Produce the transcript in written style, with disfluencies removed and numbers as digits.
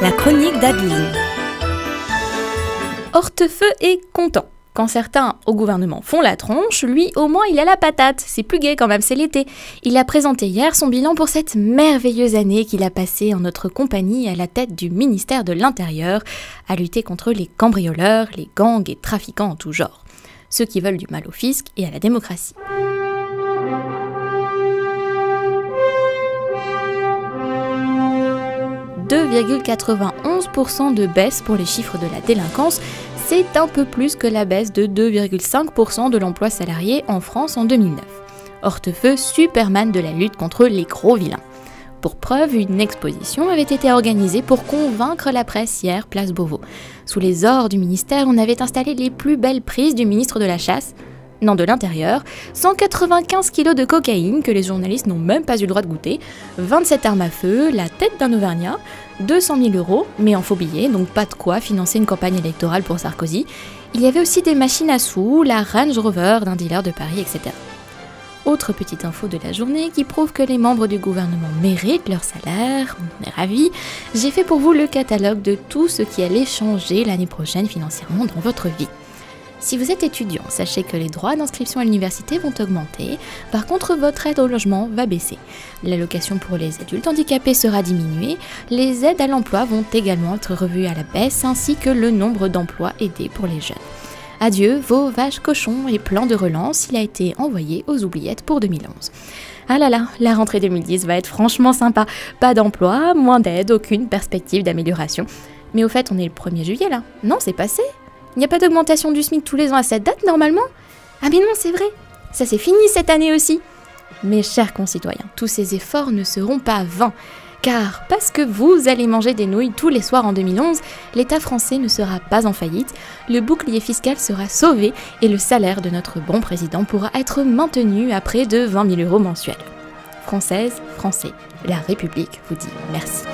La chronique d'Adeline. Hortefeux est content. Quand certains au gouvernement font la tronche, lui au moins il a la patate. C'est plus gai quand même, c'est l'été. Il a présenté hier son bilan pour cette merveilleuse année qu'il a passée en notre compagnie à la tête du ministère de l'Intérieur, à lutter contre les cambrioleurs, les gangs et trafiquants en tout genre. Ceux qui veulent du mal au fisc et à la démocratie. « 2,91% de baisse pour les chiffres de la délinquance, c'est un peu plus que la baisse de 2,5% de l'emploi salarié en France en 2009. Hortefeux, Superman de la lutte contre les gros vilains. Pour preuve, une exposition avait été organisée pour convaincre la presse hier, place Beauvau. Sous les ors du ministère, on avait installé les plus belles prises du ministre de la Chasse, non de l'Intérieur, 195 kilos de cocaïne que les journalistes n'ont même pas eu le droit de goûter, 27 armes à feu, la tête d'un Auvergnat, 200 000 €, mais en faux billets, donc pas de quoi financer une campagne électorale pour Sarkozy. Il y avait aussi des machines à sous, la Range Rover d'un dealer de Paris, etc. Autre petite info de la journée qui prouve que les membres du gouvernement méritent leur salaire, on en est ravis. J'ai fait pour vous le catalogue de tout ce qui allait changer l'année prochaine financièrement dans votre vie. Si vous êtes étudiant, sachez que les droits d'inscription à l'université vont augmenter. Par contre, votre aide au logement va baisser. L'allocation pour les adultes handicapés sera diminuée. Les aides à l'emploi vont également être revues à la baisse, ainsi que le nombre d'emplois aidés pour les jeunes. Adieu vos vaches cochons et plans de relance, il a été envoyé aux oubliettes pour 2011. Ah là là, la rentrée 2010 va être franchement sympa. Pas d'emploi, moins d'aide, aucune perspective d'amélioration. Mais au fait, on est le 1er juillet là. Non, c'est passé. Il n'y a pas d'augmentation du SMIC tous les ans à cette date, normalement? Ah mais non, c'est vrai. Ça c'est fini cette année aussi. Mes chers concitoyens, tous ces efforts ne seront pas vains. Car parce que vous allez manger des nouilles tous les soirs en 2011, l'État français ne sera pas en faillite, le bouclier fiscal sera sauvé et le salaire de notre bon président pourra être maintenu à près de 20 000 € mensuels. Françaises, Français, la République vous dit merci.